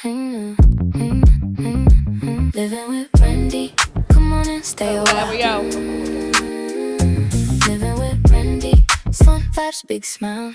Living with Randi. Come on and stay a while. There we go. Living with Randi. Fun vibes, big smile.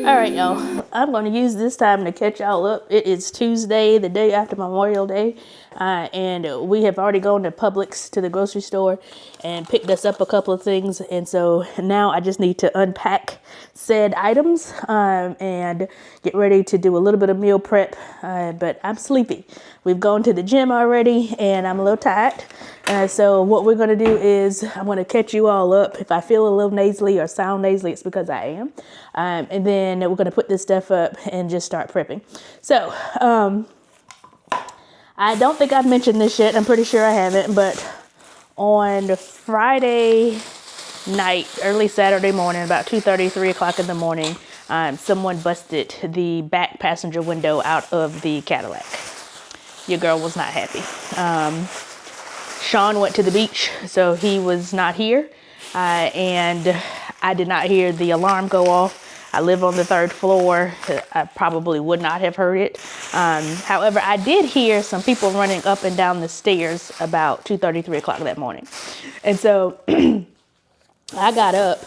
All right, y'all. I'm going to use this time to catch y'all up. It is Tuesday, the day after Memorial Day, and we have already gone to Publix, to the grocery store, and picked us up a couple of things. And so now I just need to unpack said items and get ready to do a little bit of meal prep. But I'm sleepy. We've gone to the gym already, and I'm a little tired. So what we're going to do is I'm going to catch you all up. If I feel a little nasally or sound nasally, it's because I am. And then we're going to put this stuff up and just start prepping. So I don't think I've mentioned this yet. I'm pretty sure I haven't. But on Friday night, early Saturday morning, about 2:30, 3 o'clock in the morning, someone busted the back passenger window out of the Cadillac. Your girl was not happy. Sean went to the beach, so he was not here, and I did not hear the alarm go off. I live on the 3rd floor. I probably would not have heard it. However, I did hear some people running up and down the stairs about 2:30, 3 o'clock that morning. And so I got up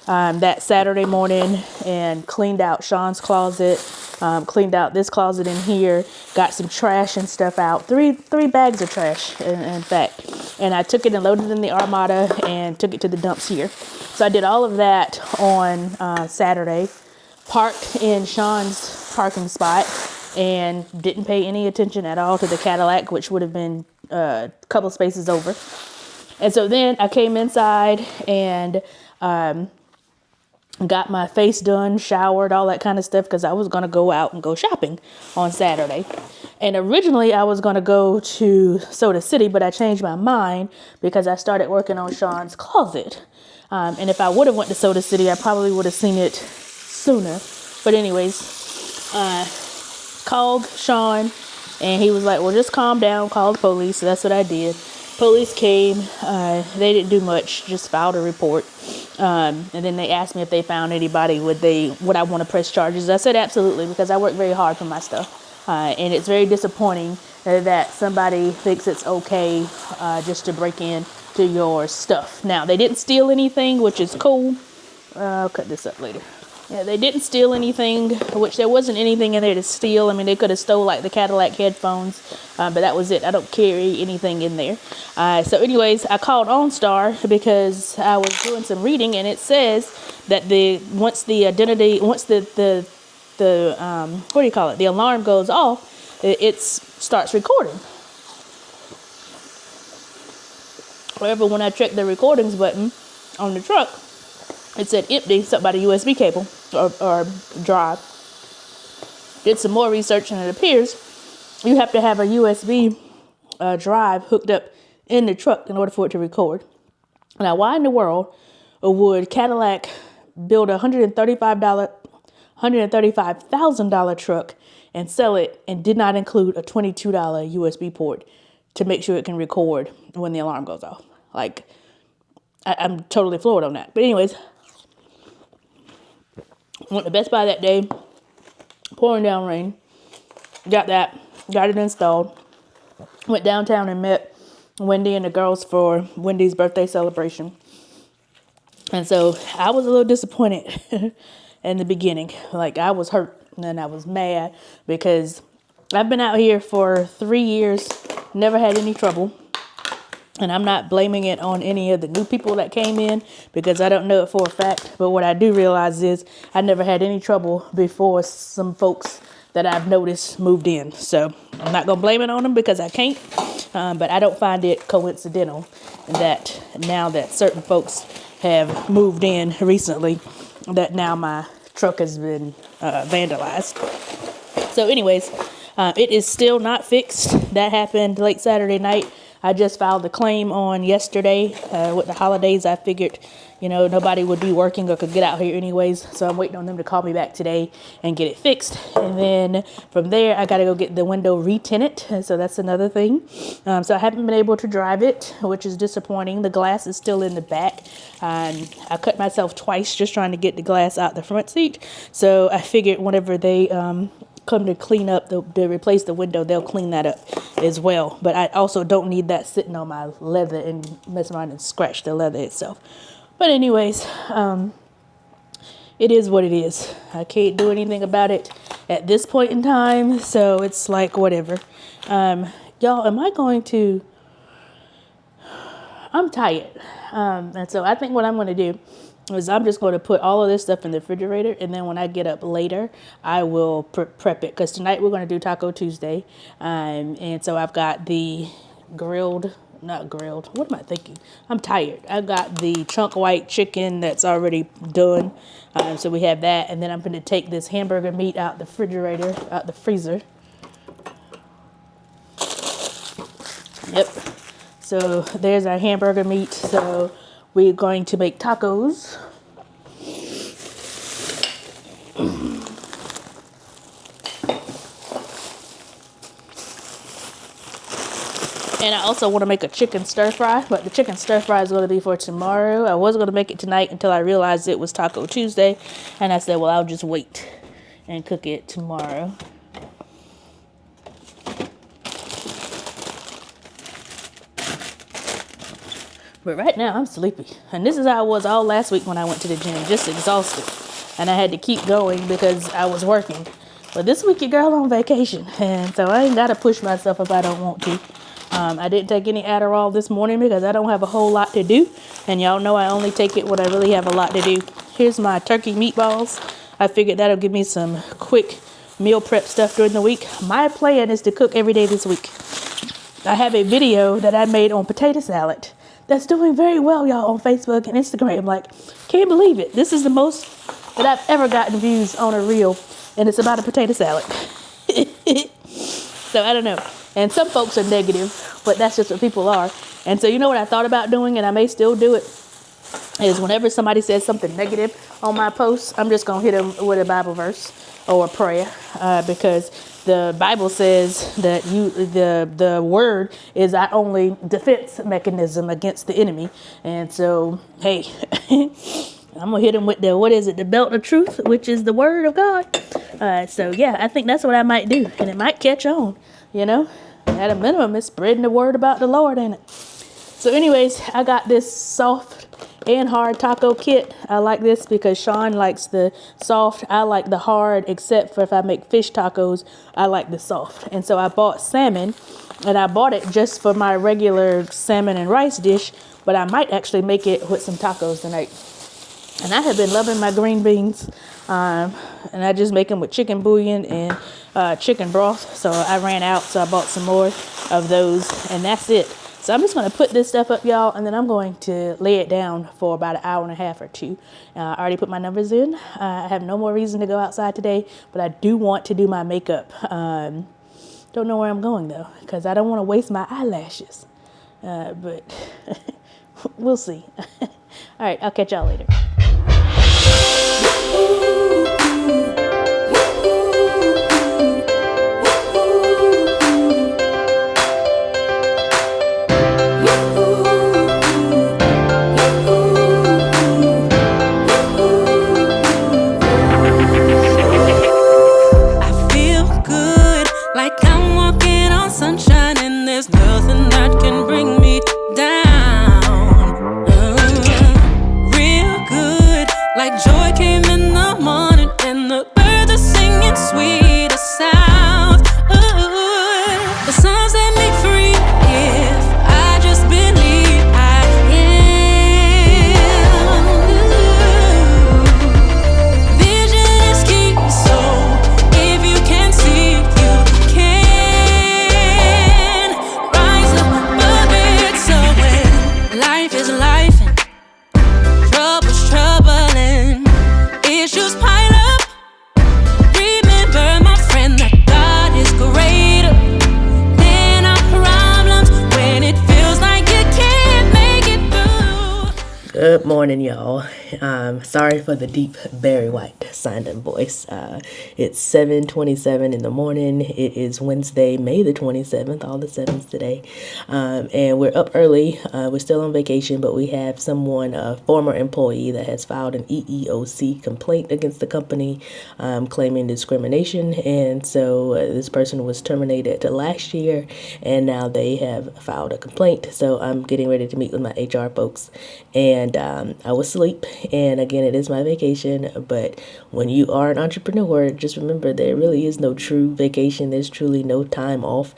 that Saturday morning and cleaned out Sean's closet, cleaned out this closet in here, got some trash and stuff out. Three bags of trash, in fact. And I took it and loaded it in the Armada and took it to the dumps here. So I did all of that on Saturday, parked in Sean's parking spot, and didn't pay any attention at all to the Cadillac, which would have been a couple spaces over. And so then I came inside and got my face done, showered, all that kind of stuff, because I was going to go out and go shopping on Saturday. And originally I was going to go to Soda City, but I changed my mind because I started working on Sean's closet. And if I would have went to Soda City, I probably would have seen it sooner. But anyways, called Sean, and he was like, well, just calm down, call the police. So that's what I did. Police came. They didn't do much, just filed a report. And then they asked me if they found anybody, would I want to press charges. I said absolutely, because I work very hard for my stuff. And it's very disappointing that somebody thinks it's okay just to break in to your stuff. Now, they didn't steal anything, which is cool. I'll cut this up later. Yeah, they didn't steal anything, which there wasn't anything in there to steal. I mean, they could have stole like the Cadillac headphones, but that was it. I don't carry anything in there. So anyways, I called OnStar because I was doing some reading, and it says that once the alarm goes off, it starts recording. However, when I checked the recordings button on the truck, it said empty, something about a USB cable or drive. Did some more research, and it appears you have to have a USB drive hooked up in the truck in order for it to record. Now, why in the world would Cadillac build a $135,000 truck and sell it and did not include a $22 USB port to make sure it can record when the alarm goes off? Like, I'm totally floored on that. But anyways, went to Best Buy that day, pouring down rain, got it installed, went downtown and met Wendy and the girls for Wendy's birthday celebration. And so I was a little disappointed in the beginning. Like, I was hurt and I was mad because I've been out here for 3 years, never had any trouble. And I'm not blaming it on any of the new people that came in because I don't know it for a fact. But what I do realize is I never had any trouble before some folks that I've noticed moved in. So I'm not going to blame it on them because I can't. But I don't find it coincidental that now that certain folks have moved in recently, that now my truck has been vandalized. So anyways, it is still not fixed. That happened late Saturday night. I just filed a claim on yesterday. With the holidays, I figured, nobody would be working or could get out here anyways. So I'm waiting on them to call me back today and get it fixed. And then from there, I got to go get the window re-tinted. So that's another thing. So I haven't been able to drive it, which is disappointing. The glass is still in the back. I cut myself twice just trying to get the glass out the front seat. So I figured whenever they come to clean up, to replace the window, they'll clean that up as well. But I also don't need that sitting on my leather and mess around and scratch the leather itself. But anyways, it is what it is. I can't do anything about it at this point in time. So it's like, whatever. Y'all, I'm tired. And so I think what I'm going to do is I'm just going to put all of this stuff in the refrigerator. And then when I get up later, I will prep it. Because tonight we're going to do Taco Tuesday. And so I've got the not grilled. What am I thinking? I'm tired. I got the chunk white chicken that's already done. So we have that. And then I'm going to take this hamburger meat out the freezer. Yep. So there's our hamburger meat. So we're going to make tacos. And I also want to make a chicken stir fry, but the chicken stir fry is going to be for tomorrow. I was going to make it tonight until I realized it was Taco Tuesday. And I said, well, I'll just wait and cook it tomorrow. But right now I'm sleepy. And this is how I was all last week when I went to the gym, just exhausted. And I had to keep going because I was working. But this week your girl on vacation. And so I ain't got to push myself if I don't want to. I didn't take any Adderall this morning because I don't have a whole lot to do. And y'all know I only take it when I really have a lot to do. Here's my turkey meatballs. I figured that'll give me some quick meal prep stuff during the week. My plan is to cook every day this week. I have a video that I made on potato salad that's doing very well, y'all, on Facebook and Instagram. Like, can't believe it. This is the most that I've ever gotten views on a reel. And it's about a potato salad. So I don't know. And some folks are negative, but that's just what people are. And so you know what I thought about doing, and I may still do it, is whenever somebody says something negative on my posts, I'm just going to hit them with a Bible verse or a prayer, because the Bible says that the word is our only defense mechanism against the enemy. And so, hey, I'm going to hit them with the belt of truth, which is the word of God. So yeah, I think that's what I might do. And it might catch on, you know. At a minimum, it's spreading the word about the Lord, ain't it? So anyways, I got this soft and hard taco kit. I like this because Sean likes the soft. I like the hard, except for if I make fish tacos, I like the soft. And so I bought salmon, and I bought it just for my regular salmon and rice dish, but I might actually make it with some tacos tonight. And I have been loving my green beans, and I just make them with chicken bouillon and chicken broth. So I ran out, so I bought some more of those, and that's it. So I'm just going to put this stuff up, y'all, and then I'm going to lay it down for about an hour and a half or two. I already put my numbers in. I have no more reason to go outside today, but I do want to do my makeup. Don't know where I'm going, though, because I don't want to waste my eyelashes. But we'll see. All right, I'll catch y'all later. Good morning, y'all. Sorry for the deep Barry White sounding voice. It's 7:27 in the morning. It is Wednesday, May the 27th, all the sevens today. And we're up early. We're still on vacation, but we have someone, a former employee, that has filed an EEOC complaint against the company, claiming discrimination. And so this person was terminated last year, and now they have filed a complaint. So I'm getting ready to meet with my HR folks, and I was asleep. And again, it is my vacation, but when you are an entrepreneur, just remember there really is no true vacation. There's truly no time off,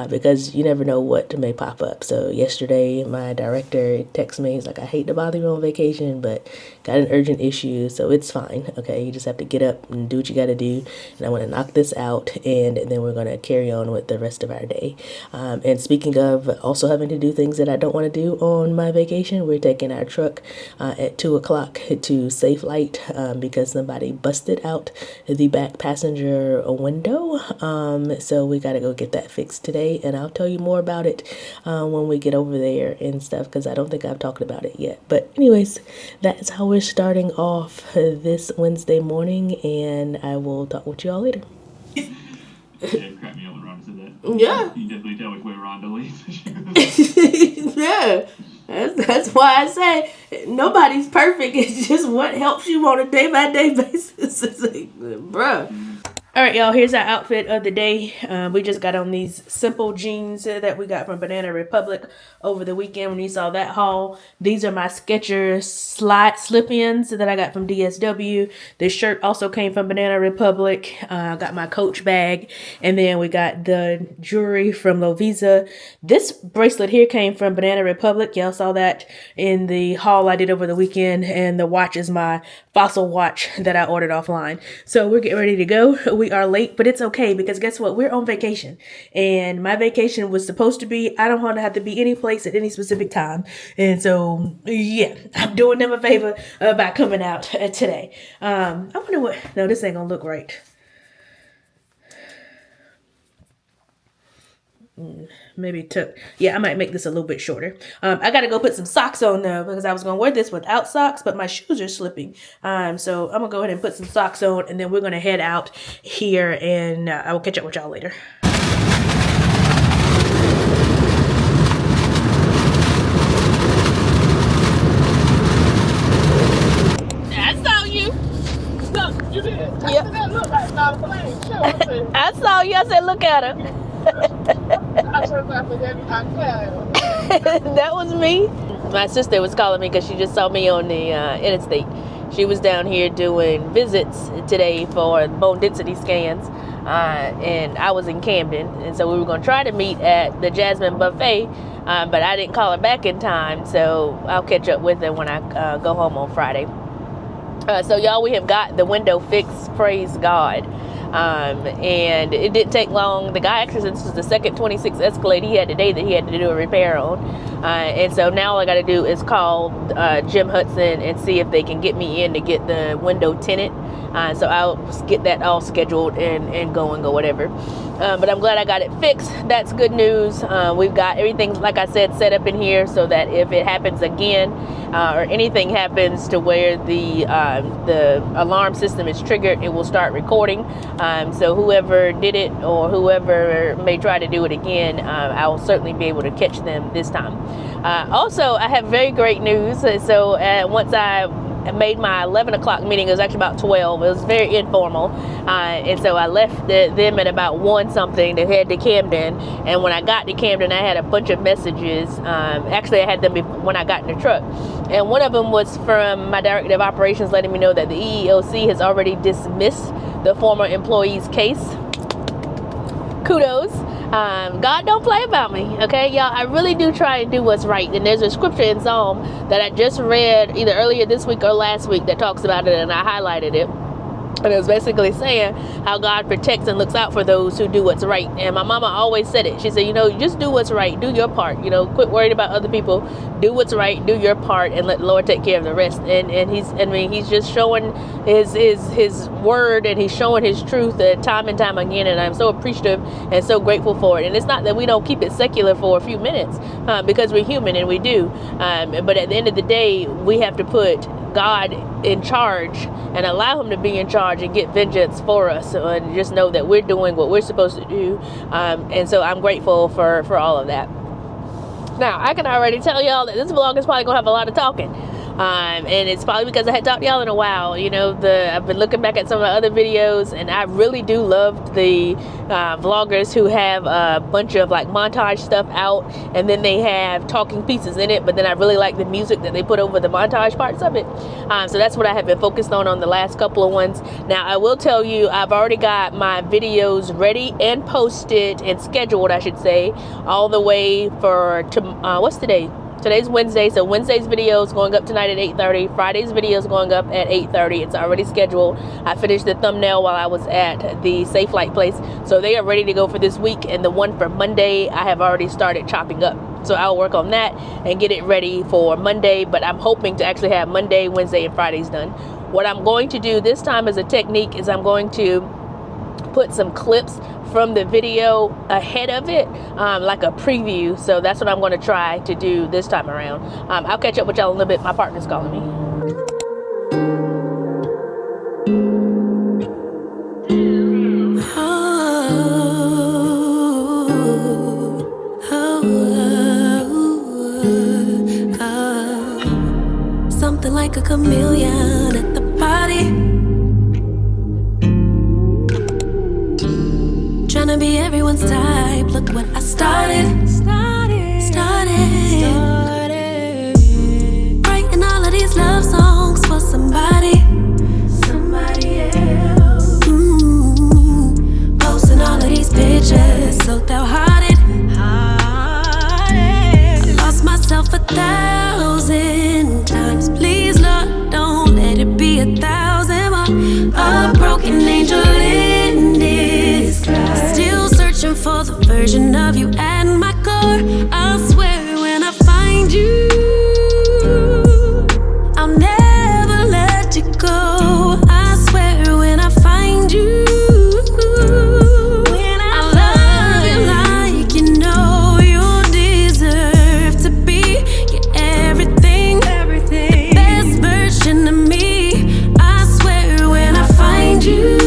because you never know what may pop up. So yesterday, my director texted me. He's like, I hate to bother you on vacation, but got an urgent issue, so it's fine. Okay, you just have to get up and do what you got to do. And I want to knock this out, and then we're going to carry on with the rest of our day. And speaking of also having to do things that I don't want to do on my vacation, we're taking our truck at 2 o'clock to Safelight, because somebody busted out the back passenger window. So we got to go get that fixed today, and I'll tell you more about it when we get over there and stuff, because I don't think I've talked about it yet. But anyways, that's how we're starting off this Wednesday morning, and I will talk with you all later. Yeah, it cracked me up when Rhonda said that. Yeah. You definitely tell which way Rhonda leads. Yeah. That's why I say nobody's perfect. It's just what helps you on a day-by-day basis. It's like, bruh. All right, y'all, here's our outfit of the day. We just got on these simple jeans that we got from Banana Republic over the weekend when you saw that haul. These are my Skechers slip-ins that I got from DSW. This shirt also came from Banana Republic. I got my Coach bag. And then we got the jewelry from Lovisa. This bracelet here came from Banana Republic. Y'all saw that in the haul I did over the weekend. And the watch is my Fossil watch that I ordered offline. So we're getting ready to go. We are late, but it's okay, because guess what? We're on vacation, and my vacation was supposed to be, I don't want to have to be any place at any specific time. And so, yeah, I'm doing them a favor by coming out today. I wonder what, no, this ain't gonna look right. Maybe I might make this a little bit shorter. I gotta go put some socks on though, because I was gonna wear this without socks, but my shoes are slipping. So I'm gonna go ahead and put some socks on, and then we're gonna head out here, and I will catch up with y'all later. I saw you. Look, you did. Yep. That look like not a plane. Sure, I saw you. I said, look at her. I should have laughed at That was me. My sister was calling me because she just saw me on the interstate. She was down here doing visits today for bone density scans, and I was in Camden, and so we were going to try to meet at the Jasmine Buffet, but I didn't call her back in time, so I'll catch up with her when I go home on Friday. So y'all, we have got the window fixed, praise God. And it didn't take long. The guy, actually, this was the second 26 Escalade he had today that he had to do a repair on. And so now all I got to do is call Jim Hudson and see if they can get me in to get the window tinted. So I'll get that all scheduled and go whatever. But I'm glad I got it fixed. That's good news. We've got everything, like I said, set up in here so that if it happens again, or anything happens to where the alarm system is triggered, it will start recording. So whoever did it or whoever may try to do it again, I will certainly be able to catch them this time. Also, I have very great news. So once I made my 11 o'clock meeting, it was actually about 12. It was very informal. And so I left them at about 1 something to head to Camden. And when I got to Camden, I had a bunch of messages. Actually, I had them when I got in the truck. And one of them was from my director of operations letting me know that the EEOC has already dismissed the former employee's case. Kudos. God don't play about me, okay, y'all. I really do try and do what's right. And there's a scripture in Psalm that I just read either earlier this week or last week that talks about it, and I highlighted it. And it was basically saying how God protects and looks out for those who do what's right. And my mama always said it. She said, just do what's right. Do your part. Quit worrying about other people. Do what's right. Do your part and let the Lord take care of the rest. And he's just showing his word, and he's showing his truth time and time again. And I'm so appreciative and so grateful for it. And it's not that we don't keep it secular for a few minutes because we're human and we do. But at the end of the day, we have to put God in charge and allow him to be in charge and get vengeance for us, and just know that we're doing what we're supposed to do. And so I'm grateful for all of that. Now, I can already tell y'all that this vlog is probably gonna have a lot of talking. And it's probably because I hadn't talked to y'all in a while. You know, I've been looking back at some of the other videos, and I really do love the vloggers who have a bunch of like montage stuff out, and then they have talking pieces in it, but then I really like the music that they put over the montage parts of it. So that's what I have been focused on the last couple of ones. Now, I will tell you, I've already got my videos ready and posted and scheduled, I should say, all the way for, what's today? Today's Wednesday, so Wednesday's video is going up tonight at 8:30. Friday's video is going up at 8:30. It's already scheduled. I finished the thumbnail while I was at the Safelight place, so they are ready to go for this week. And the one for Monday, I have already started chopping up. So I'll work on that and get it ready for Monday, but I'm hoping to actually have Monday, Wednesday, and Fridays done. What I'm going to do this time as a technique is I'm going to put some clips from the video ahead of it, like a preview. So that's what I'm going to try to do this time around. I'll catch up with y'all in a little bit. My partner's calling me. Something like a chameleon at the party. Tryna be everyone's type. Look what I started. Writing all of these love songs for somebody else. Posting all of these pictures so downhearted. I lost myself 1,000 times. Please, Lord, don't let it be 1,000 more. A broken angel in disguise. Still searching for the version of you at my core. I'll swear when I find you, I'll never let you go. I swear when I find you, I'll love you like you know you deserve to be. You're everything, the best version of me. I swear when I find you.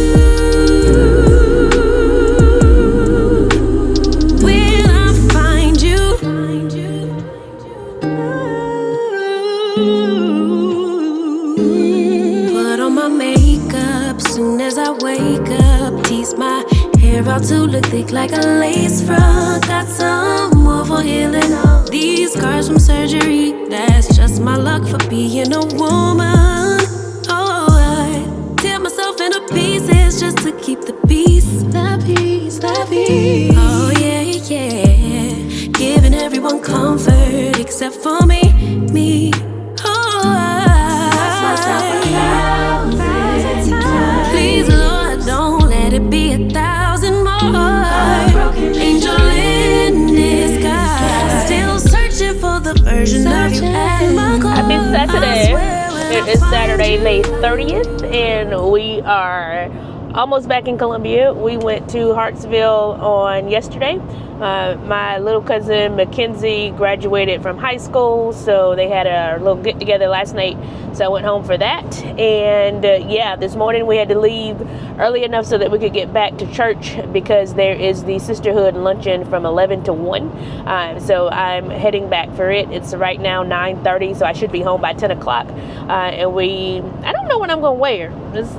About to look thick like a lace front. Got some more for healing. These scars from surgery, that's just my luck for being a woman. Oh, I tear myself into pieces just to keep the peace. The peace. Oh, yeah. Giving everyone comfort except for me. Oh, I please, Lord, don't let it be 1,000 more. Angel in disguise. Still searching for the version of you at my core. Happy Saturday. It is Saturday, May 30th, and we are almost back in Columbia. We went to Hartsville on yesterday. My little cousin Mackenzie graduated from high school, so they had a little get together last night, so I went home for that. And yeah, this morning we had to leave early enough so that we could get back to church, because there is the Sisterhood luncheon from 11 to 1. So I'm heading back for it. It's right now 9:30, so I should be home by 10 o'clock. And I don't know what I'm gonna wear.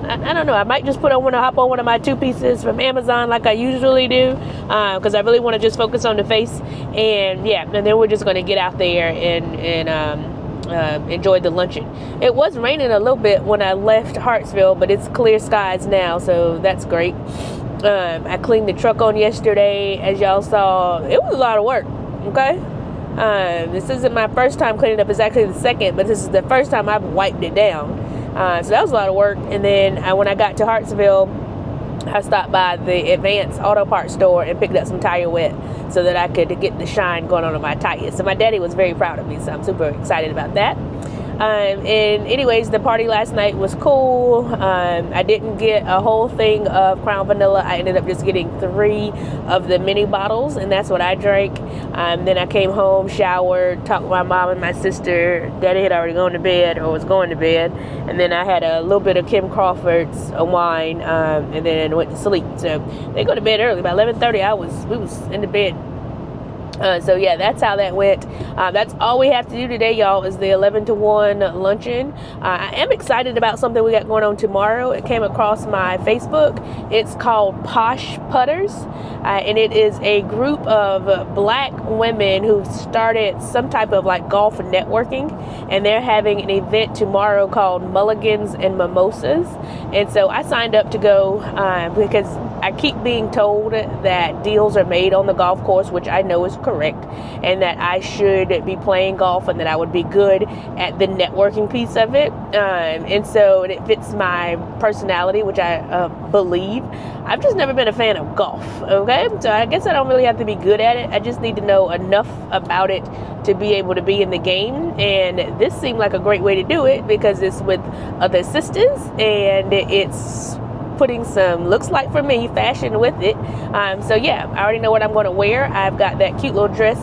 I don't know. I might just hop on one of my 2 pieces from Amazon like I usually do, because I really want to just focus on the face. And yeah, and then we're just going to get out there and enjoy the luncheon. It was raining a little bit when I left Hartsville, but it's clear skies now, so that's great. I cleaned the truck on yesterday. As y'all saw, it was a lot of work. Okay, this isn't my first time cleaning up. It's actually the second, but this is the first time I've wiped it down. So that was a lot of work. And then when I got to Hartsville, I stopped by the Advanced Auto Parts store and picked up some tire wet so that I could get the shine going on my tires. So my daddy was very proud of me, so I'm super excited about that. And anyways, the party last night was cool. I didn't get a whole thing of Crown Vanilla. I ended up just getting 3 of the mini bottles, and that's what I drank. Then I came home, showered, talked with my mom and my sister. Daddy had already gone to bed or was going to bed. And then I had a little bit of Kim Crawford's wine, and then went to sleep. So they go to bed early. By 11:30, we was in the bed. So yeah, that's how that went. That's all we have to do today, y'all, is the 11 to 1 luncheon. I am excited about something we got going on tomorrow. It came across my Facebook. It's called Posh Putters, and it is a group of black women who started some type of like golf networking, and they're having an event tomorrow called Mulligans and Mimosas. And so I signed up to go because I keep being told that deals are made on the golf course, which I know is correct, and that I should be playing golf and that I would be good at the networking piece of it. And so it fits my personality, which I believe. I've just never been a fan of golf, okay? So I guess I don't really have to be good at it. I just need to know enough about it to be able to be in the game. And this seemed like a great way to do it because it's with other sisters and it's putting some, looks like for me, fashion with it. So yeah, I already know what I'm going to wear. I've got that cute little dress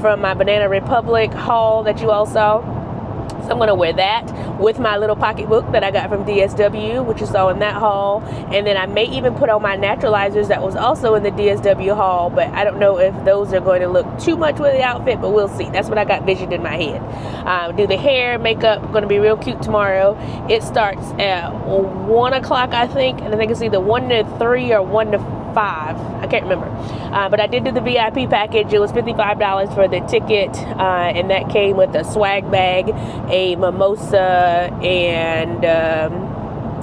from my Banana Republic haul that you all saw. So I'm going to wear that with my little pocketbook that I got from DSW, which you saw in that haul. And then I may even put on my naturalizers that was also in the DSW haul, but I don't know if those are going to look too much with the outfit, but we'll see. That's what I got visioned in my head. Do the hair, makeup, going to be real cute tomorrow. It starts at 1 o'clock, I think, and I think it's either 1 to 3 or 1 to 5. I can't remember. But I did do the VIP package. It was $55 for the ticket, and that came with a swag bag, a mimosa, and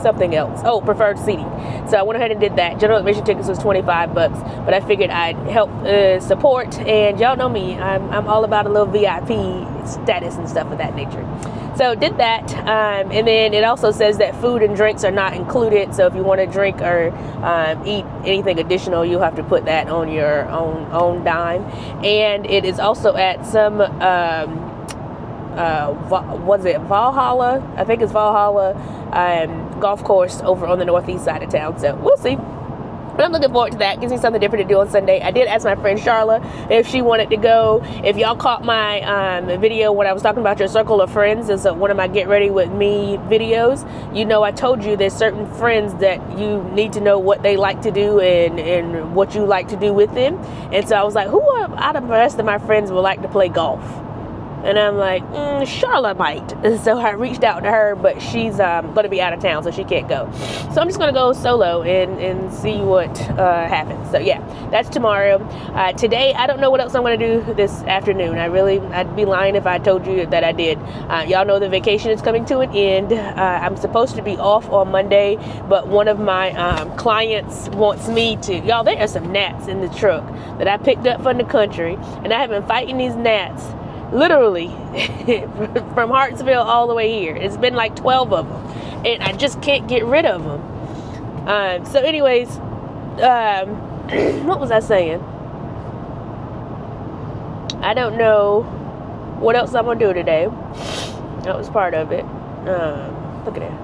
something else. Oh, preferred seating. So I went ahead and did that. General admission tickets was $25, but I figured I'd help support. And y'all know me, I'm all about a little VIP status and stuff of that nature. So did that, and then it also says that food and drinks are not included. So if you want to drink or eat anything additional, you'll have to put that on your own dime. And it is also at some was it Valhalla? I think it's Valhalla golf course over on the northeast side of town. So we'll see. But I'm looking forward to that. Gives me something different to do on Sunday. I did ask my friend Charla if she wanted to go. If y'all caught my video when I was talking about your circle of friends, is one of my Get Ready With Me videos. You know, I told you there's certain friends that you need to know what they like to do and what you like to do with them. And so I was like, who out of the rest of my friends would like to play golf? And I'm like, Charlotte might. So I reached out to her, but she's going to be out of town, so she can't go. So I'm just going to go solo and see what happens. So yeah, that's tomorrow. Today, I don't know what else I'm going to do this afternoon. I'd be lying if I told you that I did. Y'all know the vacation is coming to an end. I'm supposed to be off on Monday, but one of my clients wants me to. Y'all, there are some gnats in the truck that I picked up from the country, and I have been fighting these gnats literally from Hartsville all the way here. It's been like 12 of them, and I just can't get rid of them. So anyways, what was I saying? I don't know what else I'm gonna do today. That was part of it. Look at that.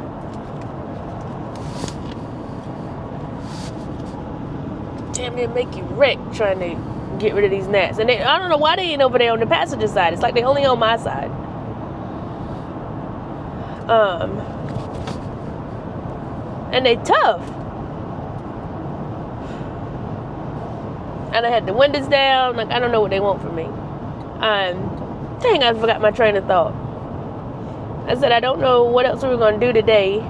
Damn, they make you wreck trying to get rid of these gnats. And I don't know why they ain't over there on the passenger side. It's like they only on my side. And they tough. And I had the windows down. Like, I don't know what they want from me. Dang, I forgot my train of thought. I said I don't know what else we were going to do today.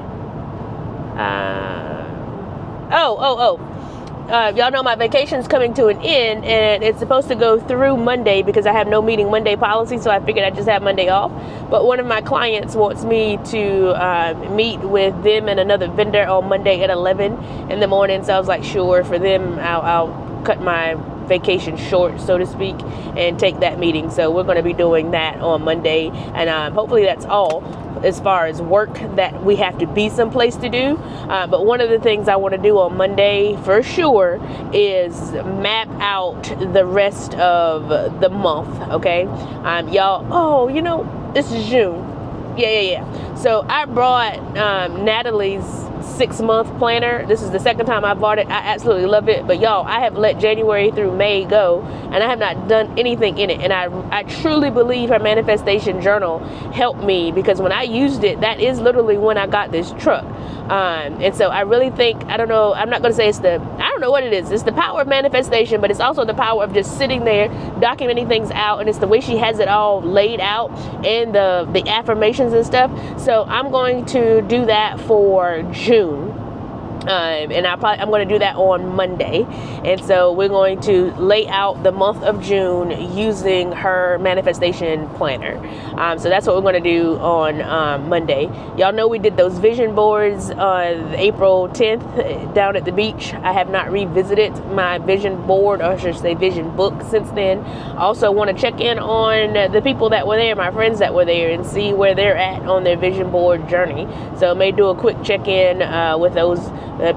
Y'all know my vacation's coming to an end, and it's supposed to go through Monday because I have no meeting Monday policy, so I figured I'd just have Monday off. But one of my clients wants me to meet with them and another vendor on Monday at 11 in the morning, so I was like, sure, for them, I'll cut my vacation short, so to speak, and take that meeting. So we're going to be doing that on Monday, and hopefully that's all as far as work that we have to be someplace to do. But one of the things I want to do on Monday for sure is map out the rest of the month. Okay, y'all. Oh, you know, this is June. Yeah. So I brought Natalie's 6-month planner. This is the second time I bought it. I absolutely love it. But y'all, I have let January through May go, and I have not done anything in it. And I truly believe her manifestation journal helped me, because when I used it, that is literally when I got this truck. And so I really think, I don't know, I'm not going to say I don't know what it is. It's the power of manifestation, but it's also the power of just sitting there, documenting things out. And it's the way she has it all laid out, and the affirmations and stuff. So I'm going to do that for June. And I'm going to do that on Monday. And so we're going to lay out the month of June using her manifestation planner. So that's what we're going to do on Monday. Y'all know we did those vision boards on April 10th down at the beach. I have not revisited my vision board, or I should say vision book, since then. Also want to check in on the people that were there, my friends that were there, and see where they're at on their vision board journey. So may do a quick check-in with those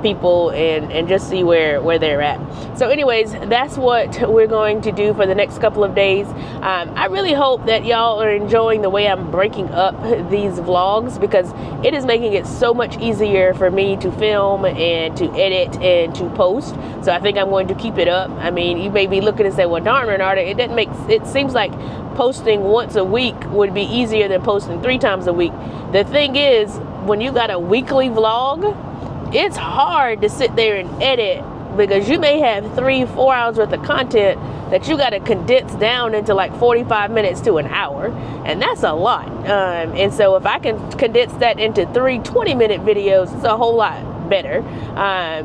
people and just see where they're at. So anyways, that's what we're going to do for the next couple of days. I really hope that y'all are enjoying the way I'm breaking up these vlogs, because it is making it so much easier for me to film and to edit and to post. So I think I'm going to keep it up. I mean, you may be looking and say, well, darn, Renata, it seems like posting once a week would be easier than posting 3 times a week. The thing is, when you got a weekly vlog, it's hard to sit there and edit, because you may have 3-4 hours worth of content that you got to condense down into like 45 minutes to an hour, and that's a lot. And so if I can condense that into 3 20-minute videos, it's a whole lot better.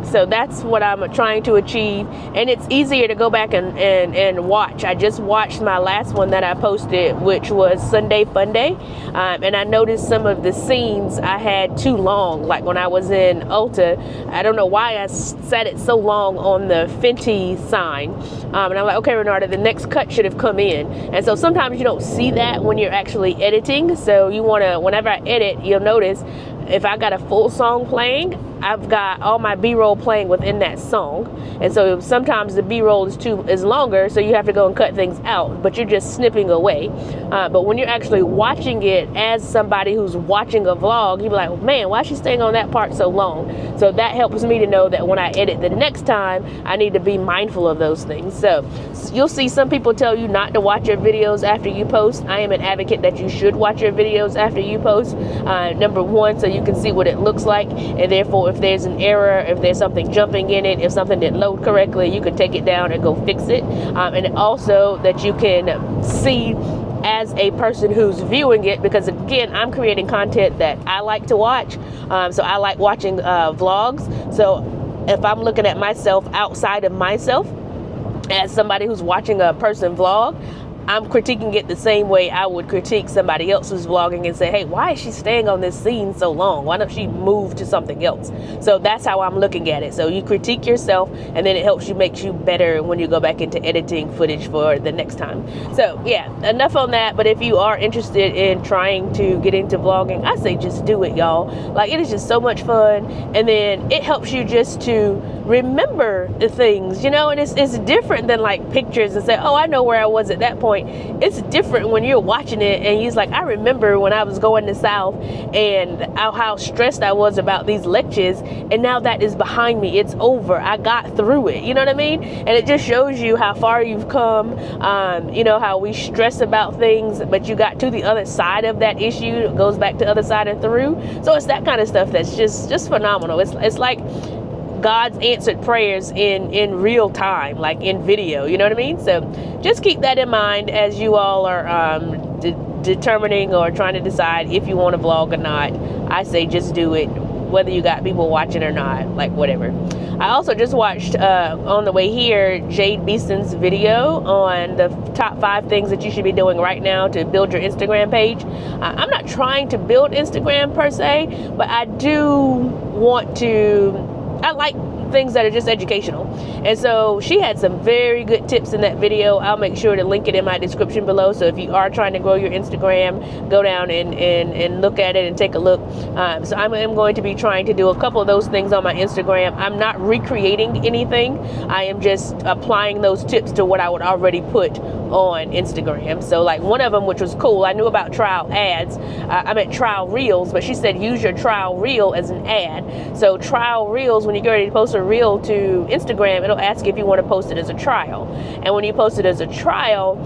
So that's what I'm trying to achieve, and it's easier to go back and watch. I just watched my last one that I posted, which was Sunday Fun Day, and I noticed some of the scenes I had too long. Like when I was in Ulta, I don't know why I set it so long on the Fenty sign, and I'm like, okay, Renata, the next cut should have come in. And so sometimes you don't see that when you're actually editing. So you want to, whenever I edit, you'll notice if I got a full song playing, I've got all my B-roll playing within that song. And so sometimes the B-roll is longer, so you have to go and cut things out, but you're just snipping away. But when you're actually watching it as somebody who's watching a vlog, you're like, man, why is she staying on that part so long? So that helps me to know that when I edit the next time, I need to be mindful of those things. So you'll see some people tell you not to watch your videos after you post. I am an advocate that you should watch your videos after you post. Number one, so you can see what it looks like, and therefore if there's an error, if there's something jumping in it, if something didn't load correctly, you can take it down and go fix it. And also that you can see as a person who's viewing it, because again, I'm creating content that I like to watch. So I like watching vlogs. So if I'm looking at myself outside of myself as somebody who's watching a person vlog, I'm critiquing it the same way I would critique somebody else who's vlogging and say, hey, why is she staying on this scene so long? Why don't she move to something else? So that's how I'm looking at it. So you critique yourself, and then it helps you, makes you better when you go back into editing footage for the next time. So yeah, enough on that. But if you are interested in trying to get into vlogging, I say just do it, y'all. Like, it is just so much fun. And then it helps you just to remember the things, you know, and it's different than like pictures and say, oh, I know where I was at that point. It's different when you're watching it and he's like, I remember when I was going to South and how stressed I was about these lectures, and now that is behind me. It's over. I got through it. You know what I mean? And it just shows you how far you've come. You know, how we stress about things, but you got to the other side of that issue. It goes back to other side and through. So it's that kind of stuff that's just phenomenal. It's like God's answered prayers in real time, like in video, you know what I mean? So just keep that in mind as you all are determining or trying to decide if you want to vlog or not. I say just do it, whether you got people watching or not, like whatever. I also just watched on the way here Jade Beeson's video on the top 5 things that you should be doing right now to build your Instagram page. I'm not trying to build Instagram per se, but I do want to. I like things that are just educational, and so she had some very good tips in that video. I'll make sure to link it in my description below, so if you are trying to grow your Instagram, go down and look at it and take a look. So I'm going to be trying to do a couple of those things on my Instagram. I'm not recreating anything. I am just applying those tips to what I would already put on Instagram. So like one of them, which was cool, I knew about trial ads. I meant trial reels, but she said use your trial reel as an ad. So trial reels, when you get ready to post a reel to Instagram, it'll ask you if you want to post it as a trial. And when you post it as a trial,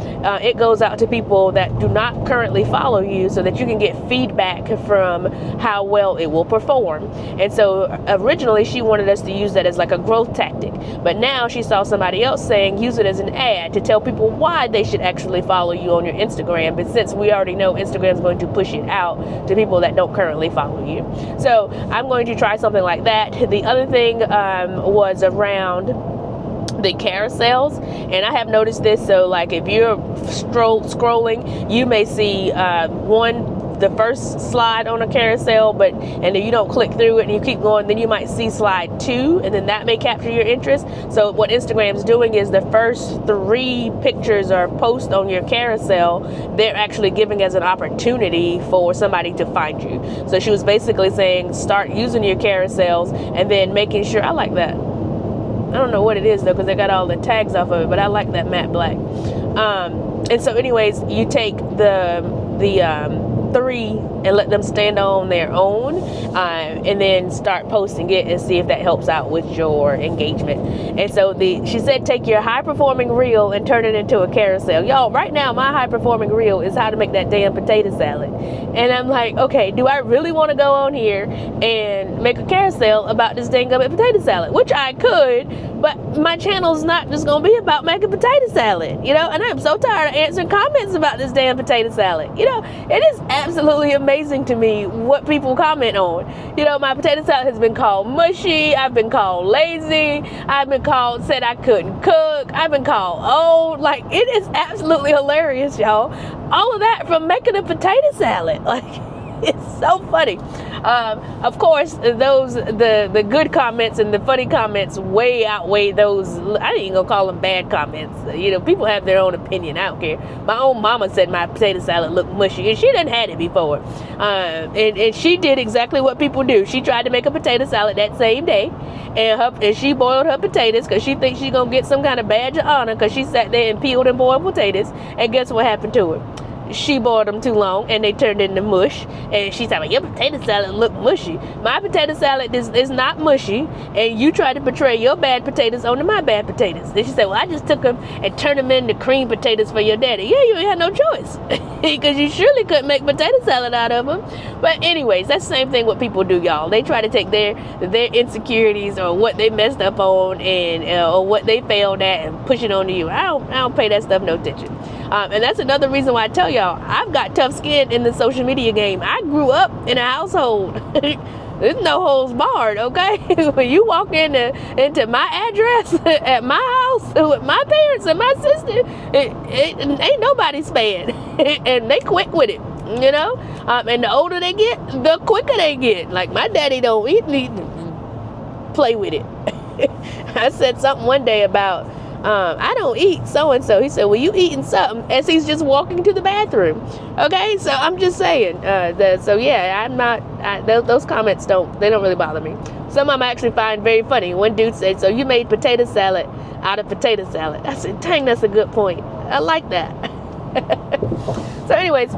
it goes out to people that do not currently follow you so that you can get feedback from how well it will perform. And so originally she wanted us to use that as like a growth tactic, but now she saw somebody else saying use it as an ad to tell people why they should actually follow you on your Instagram. But since we already know Instagram is going to push it out to people that don't currently follow you, so I'm going to try something like that. The other thing was around the carousels, and I have noticed this. So like if you're scrolling, you may see the first slide on a carousel, and then you don't click through it and you keep going, then you might see slide 2, and then that may capture your interest. So what Instagram's doing is the first 3 pictures or posts on your carousel, they're actually giving as an opportunity for somebody to find you. So she was basically saying start using your carousels and then making sure, I like that. I don't know what it is though, because they got all the tags off of it, but I like that matte black. And so anyways, you take the 3 and let them stand on their own, and then start posting it and see if that helps out with your engagement. And so she said take your high performing reel and turn it into a carousel. Y'all, right now my high performing reel is how to make that damn potato salad. And I'm like, okay, do I really want to go on here and make a carousel about this dang potato salad? Which I could, but my channel's not just gonna be about making potato salad, you know. And I'm so tired of answering comments about this damn potato salad. You know, it is absolutely amazing to me what people comment on. You know, my potato salad has been called mushy, I've been called lazy, I've been said I couldn't cook, I've been called old. Like, it is absolutely hilarious, y'all. All of that from making a potato salad. Like, it's so funny. Of course, the good comments and the funny comments way outweigh those. I ain't gonna call them bad comments. You know, people have their own opinion. I don't care. My own mama said my potato salad looked mushy, and she done had it before. And she did exactly what people do. She tried to make a potato salad that same day, and she boiled her potatoes because she thinks she's gonna get some kind of badge of honor because she sat there and peeled and boiled potatoes. And guess what happened to her? She boiled them too long and they turned into mush, and she said, well, your potato salad look mushy. My potato salad is not mushy, and you try to portray your bad potatoes onto my bad potatoes. Then she said, well, I just took them and turned them into cream potatoes for your daddy. Yeah, you ain't had no choice because you surely couldn't make potato salad out of them. But anyways, that's the same thing what people do, y'all. They try to take their insecurities or what they messed up on and or what they failed at and push it onto you. I don't pay that stuff no attention. And that's another reason why I tell y'all, I've got tough skin in the social media game. I grew up in a household. There's no holds barred, okay? When you walk into my address at my house with my parents and my sister, it ain't nobody spared. And they quick with it, you know? And the older they get, the quicker they get. Like, my daddy don't eat, play with it. I said something one day about, I don't eat so-and-so. He said, well, you eating something, as he's just walking to the bathroom. Okay, so I'm just saying, so yeah, I'm not, those comments don't really bother me. Some of them I actually find very funny. One dude said, so you made potato salad out of potato salad. I said, dang, that's a good point. I like that. So anyways,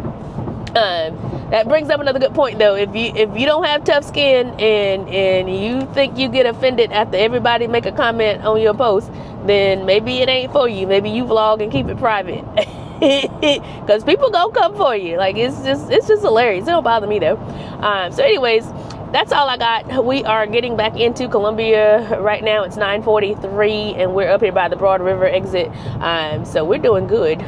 that brings up another good point though. If you don't have tough skin and you think you get offended after everybody make a comment on your post, then maybe it ain't for you. Maybe you vlog and keep it private. Because people gonna come for you. Like, it's just hilarious. It don't bother me though. So anyways, that's all I got. We are getting back into Columbia right now. It's 9:43 and we're up here by the Broad River exit. So we're doing good.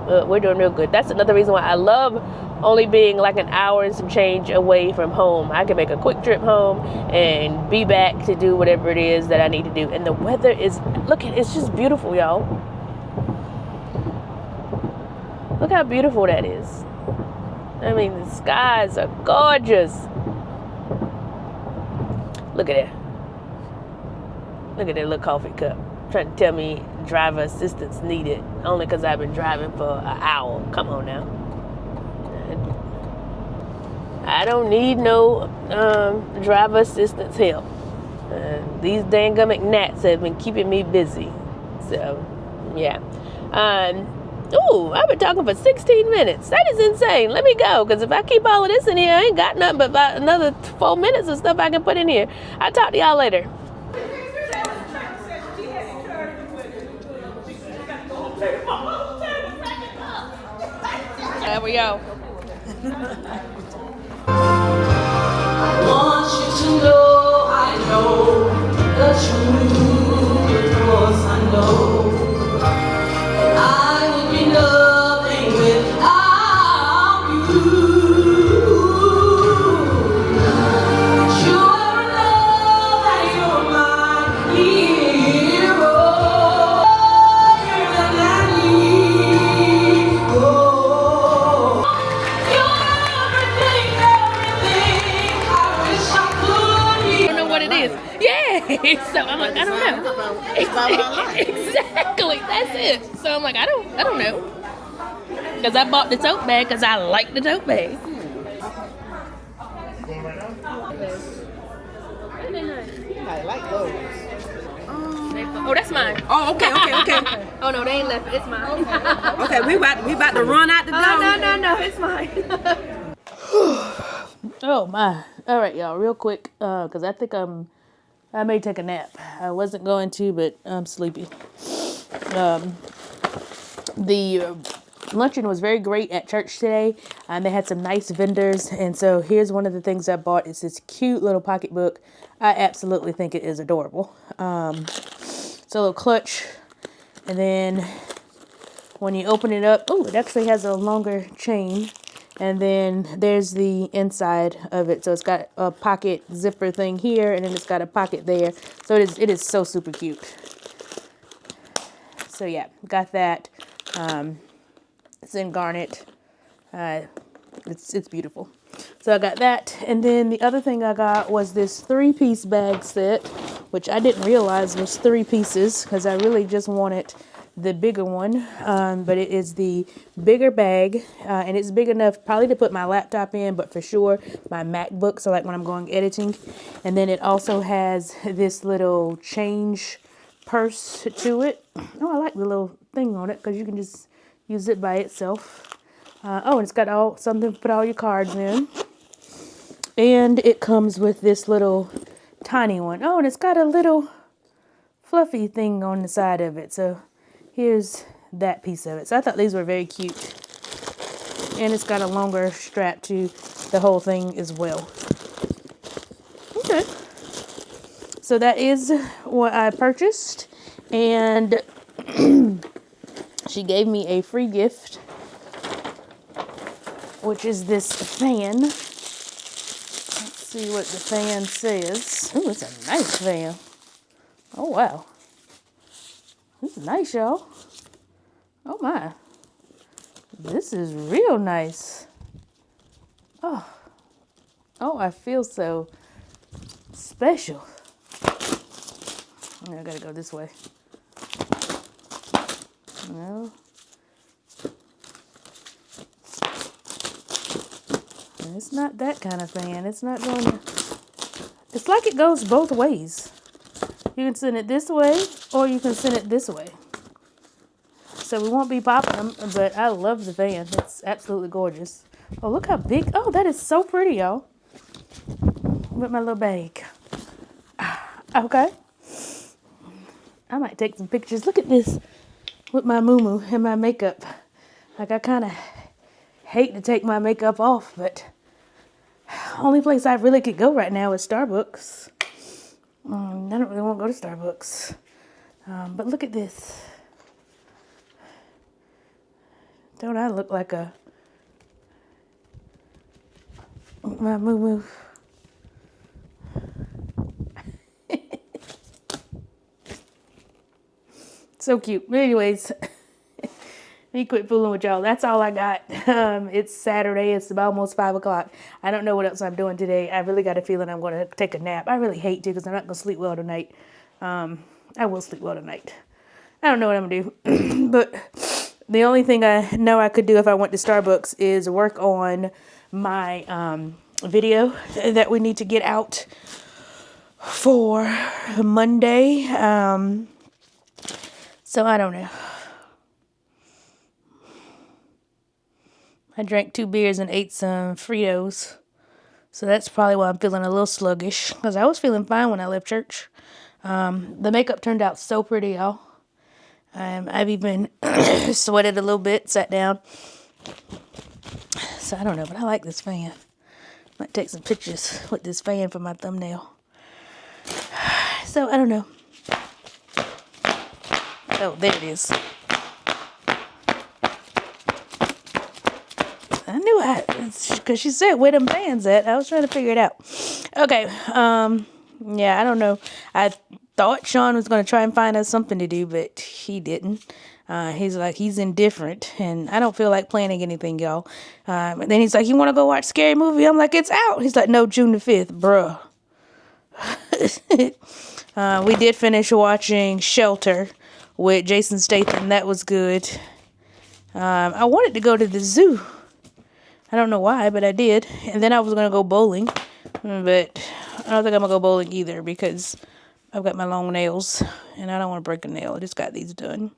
We're doing real good. That's another reason why I love only being like an hour and some change away from home. I can make a quick trip home and be back to do whatever it is that I need to do. And the weather is, it's just beautiful, y'all. Look how beautiful that is. I mean, the skies are gorgeous. Look at that. Look at that little coffee cup. Trying to tell me driver assistance needed only because I've been driving for an hour. Come on now. I don't need no driver assistance help. These dang-gummit gnats have been keeping me busy. So Yeah. Ooh, I've been talking for 16 minutes. That is insane. Let me go, because if I keep all of this in here, I ain't got nothing but about another 4 minutes of stuff I can put in here. I'll talk to y'all later. There we go. Want you to know I know the truth, because I know I would be nothing without you. Sure enough that you're my hero. You're the man I need. You're everything, everything I wish I could be. I don't know what it is. Yeah. So I'm like, I don't know. Exactly. That's it. So I'm like, I don't know. Because I bought the tote bag because I like the tote bag. I like those. Oh, that's mine. Oh, okay. Oh no, they ain't left it. It's mine. Okay, we about to run out the door. No, it's mine. Oh my. All right, y'all, real quick, because I think I may take a nap. I wasn't going to, but I'm sleepy. The luncheon was very great at church today. They had some nice vendors, and so here's one of the things I bought. It's this cute little pocketbook. I absolutely think it is adorable. It's a little clutch, and then when you open it up, oh, it actually has a longer chain. And then there's the inside of it. So it's got a pocket zipper thing here, and then it's got a pocket there. So it is so super cute. So yeah, got that. It's in garnet. It's beautiful. So I got that. And then the other thing I got was this 3-piece bag set, which I didn't realize was 3 pieces because I really just wanted the bigger one, but it is the bigger bag, and it's big enough probably to put my laptop in, but for sure my MacBook, so like when I'm going editing. And then it also has this little change purse to it. Oh, I like the little thing on it because you can just use it by itself. Oh, and it's got something to put all your cards in. And it comes with this little tiny one. Oh, and it's got a little fluffy thing on the side of it. So here's that piece of it. So I thought these were very cute. And it's got a longer strap to the whole thing as well. Okay. So that is what I purchased. And she gave me a free gift, which is this fan. Let's see what the fan says. Ooh, it's a nice fan. Oh, wow. This is nice, y'all. Oh, my. This is real nice. Oh, I feel so special. I gotta go this way. No. It's not that kind of fan. It's not going to... It's like it goes both ways. You can send it this way, or you can send it this way. So we won't be popping them, but I love the fan. It's absolutely gorgeous. Oh, look how big. Oh, that is so pretty, y'all. With my little bag. Okay. I might take some pictures. Look at this with my moo-moo and my makeup. Like, I kind of hate to take my makeup off, but only place I really could go right now is Starbucks. I don't really want to go to Starbucks. But look at this. Don't I look like my moo-moo? So cute. But anyways, let me quit fooling with y'all. That's all I got. It's Saturday. It's about almost 5 o'clock. I don't know what else I'm doing today. I really got a feeling I'm going to take a nap. I really hate to because I'm not going to sleep well tonight. I will sleep well tonight. I don't know what I'm going to do. But the only thing I know I could do if I went to Starbucks is work on my video that we need to get out for Monday. So I don't know. I drank 2 beers and ate some Fritos. So that's probably why I'm feeling a little sluggish, because I was feeling fine when I left church. The makeup turned out so pretty, y'all. I've even sweated a little bit, sat down. So I don't know, but I like this fan. Might take some pictures with this fan for my thumbnail. So I don't know. Oh, there it is. I knew because she said where them fans at. I was trying to figure it out. Okay, yeah, I don't know. I thought Sean was going to try and find us something to do, but he didn't. He's indifferent, and I don't feel like planning anything, y'all. And then he's like, you want to go watch Scary Movie? I'm like, it's out. He's like, no, June the 5th, bruh. We did finish watching Shelter with Jason Statham. That was good. I wanted to go to the zoo. I don't know why, but I did. And then I was going to go bowling. But I don't think I'm going to go bowling either because I've got my long nails. And I don't want to break a nail. I just got these done.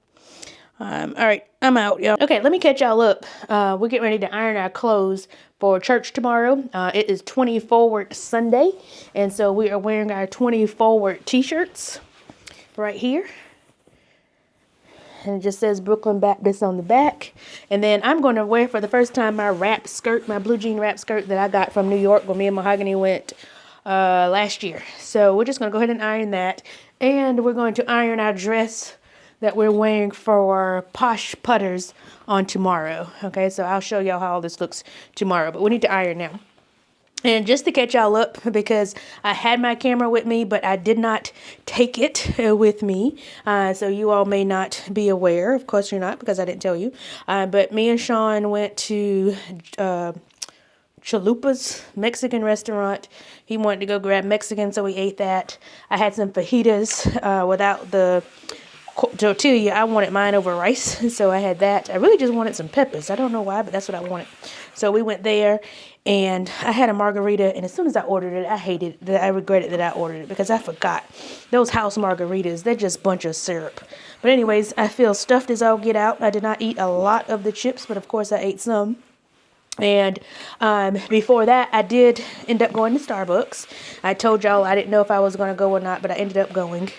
All right, I'm out, y'all. Okay, let me catch y'all up. We're getting ready to iron our clothes for church tomorrow. It is 20 Forward Sunday. And so we are wearing our 20 Forward t-shirts right here. And it just says Brooklyn Baptist on the back. And then I'm going to wear for the first time my wrap skirt, my blue jean wrap skirt that I got from New York when me and Mahogany went last year. So we're just going to go ahead and iron that. And we're going to iron our dress that we're wearing for Posh Putters on tomorrow. Okay, so I'll show y'all how all this looks tomorrow. But we need to iron now. And just to catch y'all up, because I had my camera with me, but I did not take it with me. So you all may not be aware. Of course you're not, because I didn't tell you. But me and Sean went to Chalupa's Mexican restaurant. He wanted to go grab Mexican, so we ate that. I had some fajitas without the tortilla. I wanted mine over rice, so I had that. I really just wanted some peppers. I don't know why, but that's what I wanted. So we went there, and I had a margarita, and as soon as I ordered it, I regretted that I ordered it, because I forgot. Those house margaritas, they're just a bunch of syrup. But anyways, I feel stuffed as all get out. I did not eat a lot of the chips, but of course I ate some. And before that, I did end up going to Starbucks. I told y'all I didn't know if I was going to go or not, but I ended up going.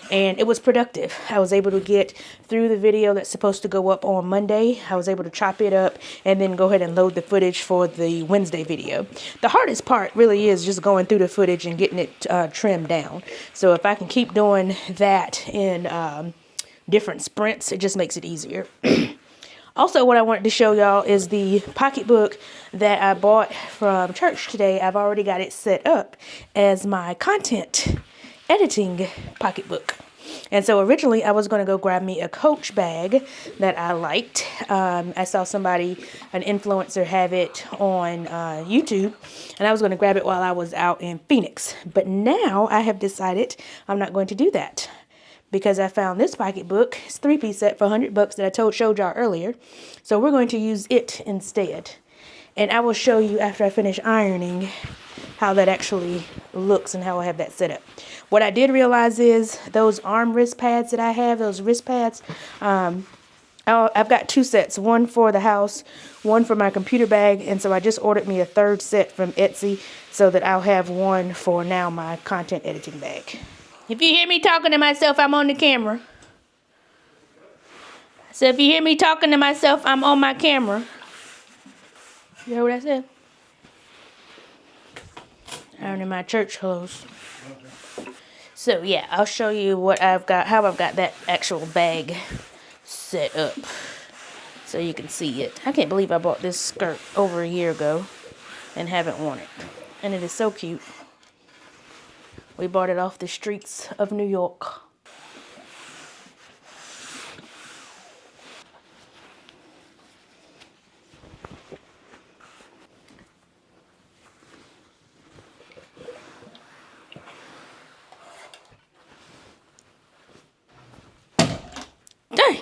And it was productive. I was able to get through the video that's supposed to go up on Monday. I was able to chop it up and then go ahead and load the footage for the Wednesday video. The hardest part really is just going through the footage and getting it trimmed down. So if I can keep doing that in different sprints, it just makes it easier. Also, what I wanted to show y'all is the pocketbook that I bought from church today. I've already got it set up as my content editing pocketbook. And so originally I was going to go grab me a Coach bag that I liked. I saw somebody, an influencer, have it on YouTube, and I was going to grab it while I was out in Phoenix. But now I have decided I'm not going to do that, because I found this pocketbook. It's a 3-piece set for $100 that I showed y'all earlier. So we're going to use it instead. And I will show you after I finish ironing how that actually looks and how I have that set up. What I did realize is those arm wrist pads that I have, those wrist pads, I've got 2 sets, one for the house, one for my computer bag. And so I just ordered me a 3rd set from Etsy so that I'll have one for now my content editing bag. If you hear me talking to myself, I'm on the camera. So if you hear me talking to myself, I'm on my camera. You heard what I said? Ironing my church clothes. So yeah, I'll show you what I've got, how I've got that actual bag set up, so you can see it. I can't believe I bought this skirt over a year ago and haven't worn it. And it is so cute. We bought it off the streets of New York. Dang!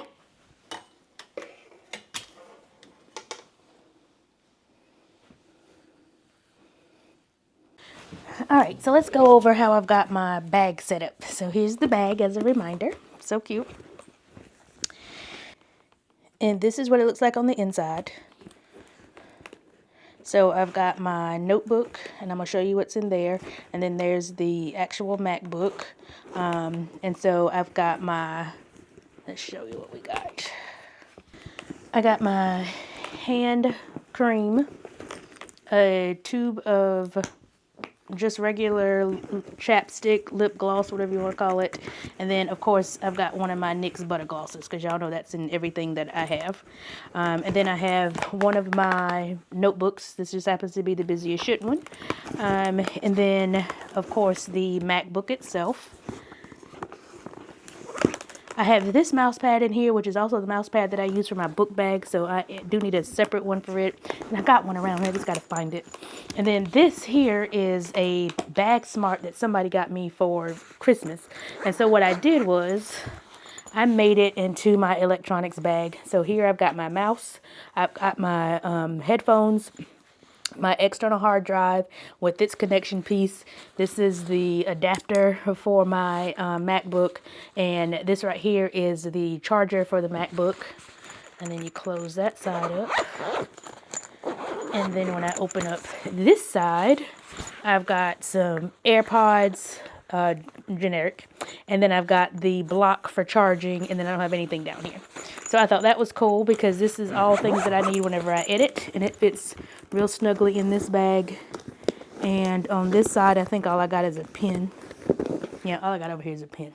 Alright, so let's go over how I've got my bag set up. So here's the bag as a reminder. So cute. And this is what it looks like on the inside. So I've got my notebook, and I'm gonna show you what's in there. And then there's the actual MacBook. And so I've got my, let's show you what we got. I got my hand cream, a tube of just regular chapstick, lip gloss, whatever you want to call it. And then, of course, I've got one of my NYX butter glosses, because y'all know that's in everything that I have. And then I have one of my notebooks. This just happens to be the Busy As Shit one. And then, of course, the MacBook itself. I have this mouse pad in here, which is also the mouse pad that I use for my book bag, so I do need a separate one for it. And I got one around here, I just gotta find it. And then this here is a bag smart that somebody got me for Christmas. And so what I did was, I made it into my electronics bag. So here I've got my mouse, I've got my headphones, my external hard drive with its connection piece. This is the adapter for my MacBook, and this right here is the charger for the MacBook. And then you close that side up, and then when I open up this side, I've got some AirPods, generic, and then I've got the block for charging, and then I don't have anything down here. So I thought that was cool, because this is all things that I need whenever I edit, and it fits real snugly in this bag. And on this side, I think all I got is a pen. Yeah, all I got over here is a pen.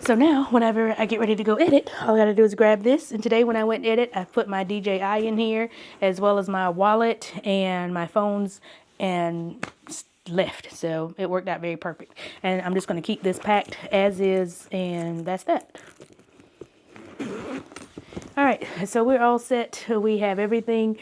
So now, whenever I get ready to go edit, all I gotta do is grab this. And today when I went to edit, I put my DJI in here, as well as my wallet and my phones, and left. So it worked out very perfect. And I'm just gonna keep this packed as is, and that's that. All right, so we're all set. We have everything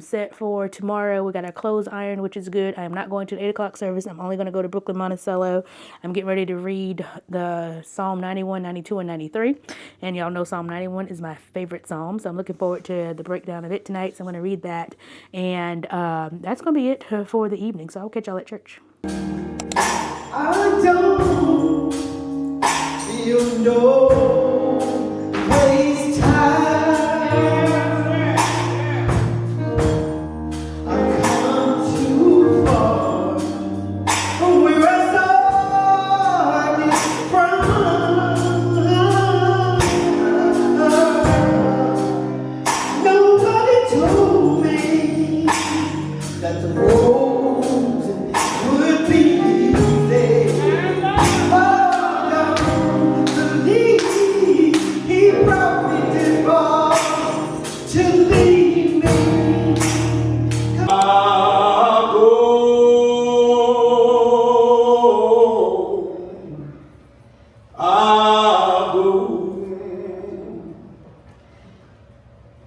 set for tomorrow. We got our clothes ironed, which is good. I am not going to the 8 o'clock service. I'm only going to go to Brooklyn Monticello. I'm getting ready to read the Psalm 91, 92, and 93. And y'all know Psalm 91 is my favorite psalm. So I'm looking forward to the breakdown of it tonight. So I'm going to read that. And that's going to be it for the evening. So I'll catch y'all at church. I don't feel no waste time. I've come too far from where I started from. Nobody told me that the road would be easy. Oh, no, believe he brought me this far to leave me. I'll go. I'll go.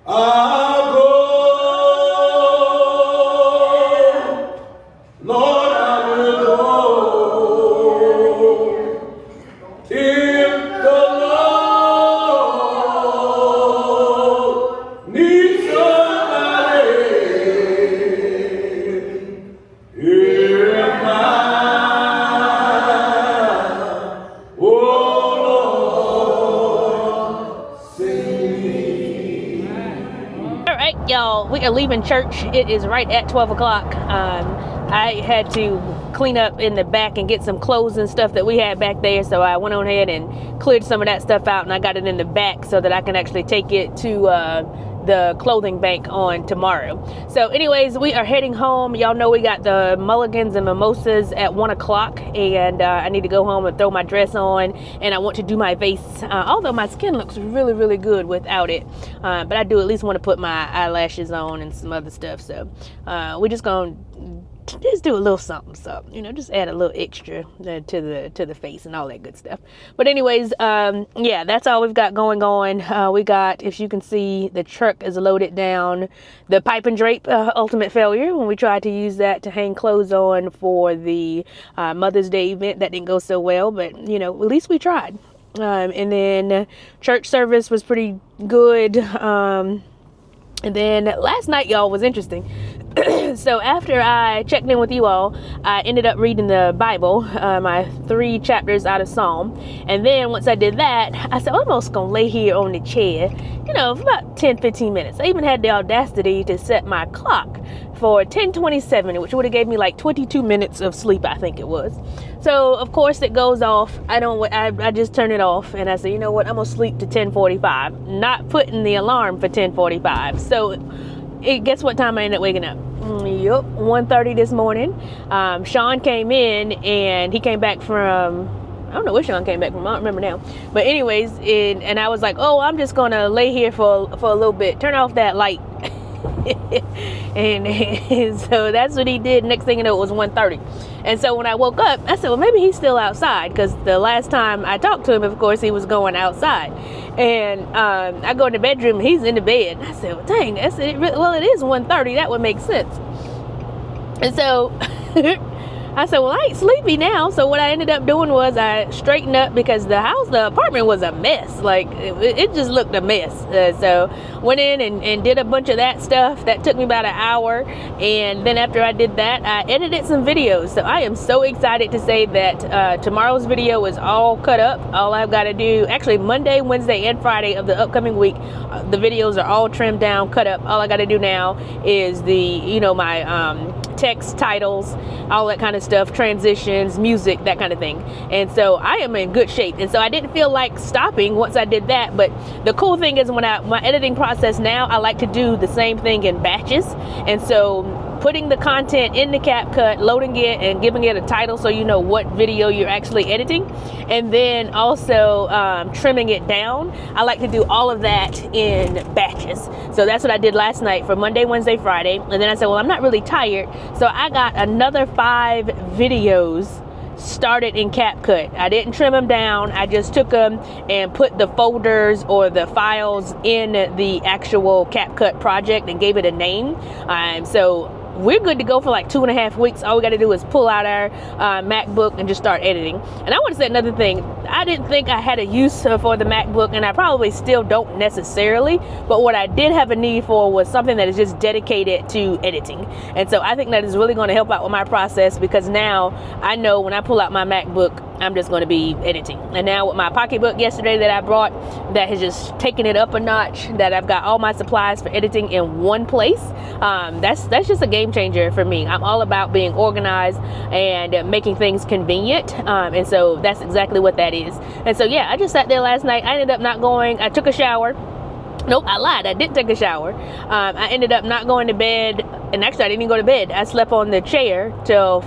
I'll go. Lord, I will go. If the Lord needs somebody, here am I. Oh Lord, save me. All right, y'all, we are leaving church. It is right at 12 o'clock. I had to clean up in the back and get some clothes and stuff that we had back there. So I went on ahead and cleared some of that stuff out, and I got it in the back so that I can actually take it to the clothing bank on tomorrow. So anyways, we are heading home. Y'all know we got the mulligans and mimosas at 1 o'clock, and I need to go home and throw my dress on, and I want to do my face, although my skin looks really, really good without it. But I do at least want to put my eyelashes on and some other stuff. So we're just gonna just do a little something, just add a little extra to the face and all that good stuff. But anyways, yeah, that's all we've got going on. We got, if you can see, the truck is loaded down. The pipe and drape ultimate failure when we tried to use that to hang clothes on for the Mother's Day event. That didn't go so well, but at least we tried. And then church service was pretty good. And then last night, y'all, was interesting. So after I checked in with you all, I ended up reading the Bible, my 3 chapters out of Psalm. And then once I did that, I said, well, I'm just going to lay here on the chair, for about 10, 15 minutes. I even had the audacity to set my clock for 10:27, which would have gave me like 22 minutes of sleep, I think it was. So of course it goes off. I just turn it off and I say, you know what, I'm going to sleep to 10:45, not putting the alarm for 10:45. So guess what time I ended up waking up? Yep, 1:30 this morning. Sean came in and he came back from, I don't know where Sean came back from. I don't remember now. But anyways, and I was like, oh, I'm just going to lay here for a little bit. Turn off that light. and so that's what he did. Next thing you know, it was 1:30. And so when I woke up, I said, well, maybe he's still outside, because the last time I talked to him, of course, he was going outside. And I go in the bedroom, he's in the bed. I said, well, dang, I said, well, it is 1:30. That would make sense. And so I said, well, I ain't sleepy now. So what I ended up doing was I straightened up, because the apartment was a mess. Like, it just looked a mess. So went in and did a bunch of that stuff. That took me about an hour. And then after I did that, I edited some videos. So I am so excited to say that tomorrow's video is all cut up. All I've got to do, actually Monday, Wednesday, and Friday of the upcoming week, the videos are all trimmed down, cut up. All I got to do now is my text, titles, all that kind of stuff, transitions, music, that kind of thing. And so I am in good shape. And so I didn't feel like stopping once I did that. But the cool thing is, my editing process now, I like to do the same thing in batches. And so putting the content in the CapCut, loading it and giving it a title so you know what video you're actually editing, and then also trimming it down. I like to do all of that in batches. So that's what I did last night for Monday, Wednesday, Friday. And then I said, well, I'm not really tired. So I got another 5 videos started in CapCut. I didn't trim them down. I just took them and put the folders or the files in the actual CapCut project and gave it a name. So we're good to go for like 2.5 weeks. All we got to do is pull out our MacBook and just start editing. And I want to say another thing. I didn't think I had a use for the MacBook, and I probably still don't necessarily, but what I did have a need for was something that is just dedicated to editing. And so I think that is really going to help out with my process, because now I know when I pull out my MacBook, I'm just going to be editing. And now with my pocketbook yesterday that I brought, that has just taken it up a notch, that I've got all my supplies for editing in one place. That's just a game changer for me. I'm all about being organized and making things convenient. And so that's exactly what that is. And so yeah, I just sat there last night. I ended up not going. I took a shower. Nope, I lied. I didn't take a shower. I ended up not going to bed. And actually, I didn't even go to bed. I slept on the chair till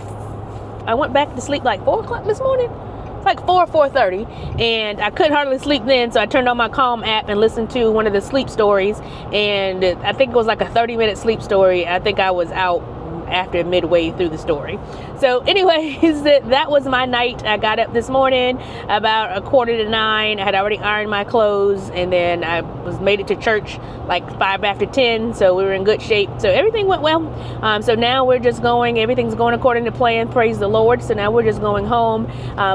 I went back to sleep like 4 o'clock this morning. It's like 4:30, and I couldn't hardly sleep then, so I turned on my Calm app and listened to one of the sleep stories, and I think it was like a 30-minute sleep story. I think I was out after midway through the story. So anyways, that was my night. I got up this morning about 8:45. I had already ironed my clothes, and then I made it to church like 10:05, so we were in good shape. So everything went well. So now we're just everything's going according to plan, praise the Lord. So now we're just going home,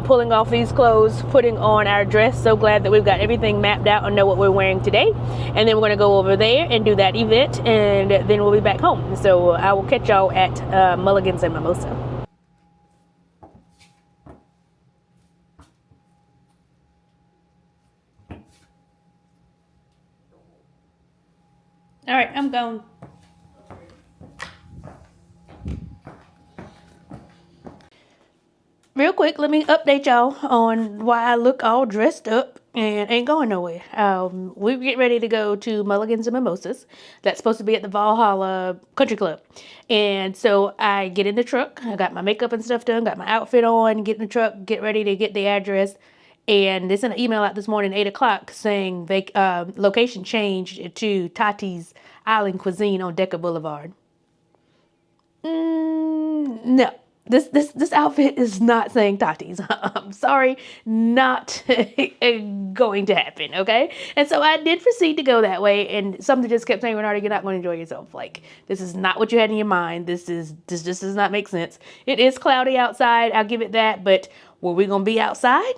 pulling off these clothes, putting on our dress. So glad that we've got everything mapped out and know what we're wearing today. And then we're going to go over there and do that event, and then we'll be back home. So I will catch y'all at Mulligan's and Mimosa. All right, I'm going. Real quick, let me update y'all on why I look all dressed up and ain't going nowhere. We get ready to go to Mulligan's and Mimosas. That's supposed to be at the Valhalla Country Club. And so I get in the truck. I got my makeup and stuff done, got my outfit on, get in the truck, get ready to get the address. And they sent an email out this morning at 8 o'clock saying location changed to Tati's Island Cuisine on Decker Boulevard. No. This outfit is not saying Tati's. I'm sorry, not going to happen, okay? And so I did proceed to go that way, and something just kept saying, Renata, you're not going to enjoy yourself. Like, this is not what you had in your mind. This just does not make sense. It is cloudy outside, I'll give it that, but were we going to be outside?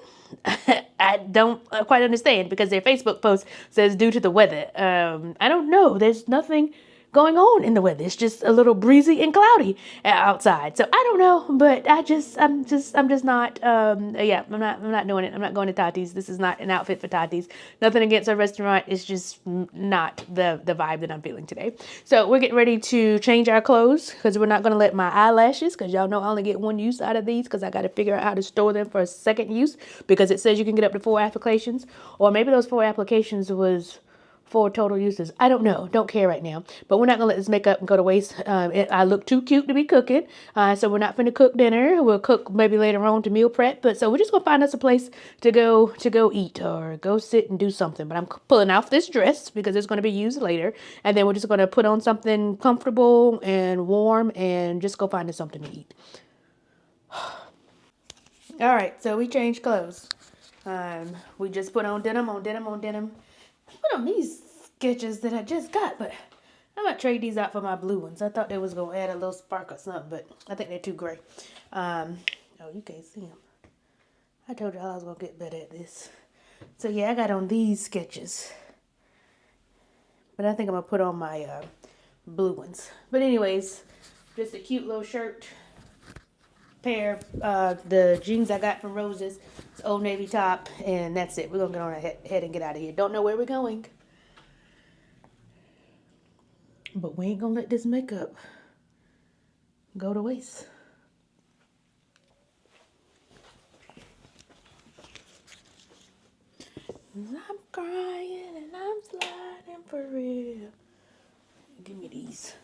I don't quite understand, because their Facebook post says due to the weather. I don't know. There's nothing going on in the weather. It's just a little breezy and cloudy outside. So I don't know, but I'm just not, I'm not doing it. I'm not going to Tati's. This is not an outfit for Tati's. Nothing against our restaurant. It's just not the vibe that I'm feeling today. So we're getting ready to change our clothes because we're not going to let my eyelashes, because y'all know I only get one use out of these because I got to figure out how to store them for a second use, because it says you can get up to 4 applications, or maybe those 4 applications was 4 total uses. I don't know. Don't care right now. But we're not gonna let this makeup go to waste. I look too cute to be cooking, so we're not finna cook dinner. We'll cook maybe later on to meal prep. But so we're just gonna find us a place to go eat or go sit and do something. But I'm pulling off this dress because it's gonna be used later, and then we're just gonna put on something comfortable and warm and just go find us something to eat. All right, so we changed clothes. We just put on denim on denim on denim. Put on these sketches that I just got, but I might trade these out for my blue ones. I thought they was gonna add a little spark or something, but I think they're too gray. Oh, you can't see them. I told y'all I was gonna get better at this. So yeah, I got on these sketches, but I think I'm gonna put on my blue ones. But anyways, just a cute little shirt, pair of the jeans I got from Roses. It's Old Navy top, and that's it. We're gonna get on ahead and get out of here. Don't know where we're going, but we ain't gonna let this makeup go to waste. I'm crying and I'm sliding for real. Give me these.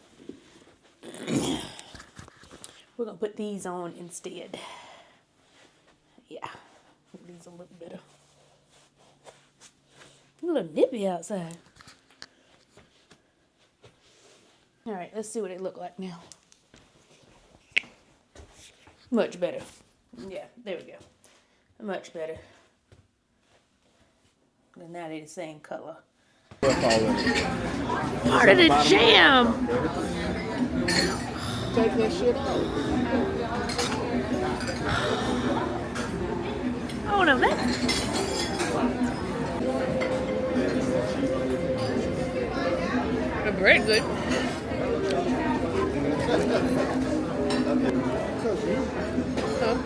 We're gonna put these on instead. Yeah, these will look better. A little nippy outside. All right, let's see what it look like now. Much better. Yeah, there we go. Much better. And now they're the same color. Part of the jam. Take that shit out. Oh no, that. The bread good. Huh?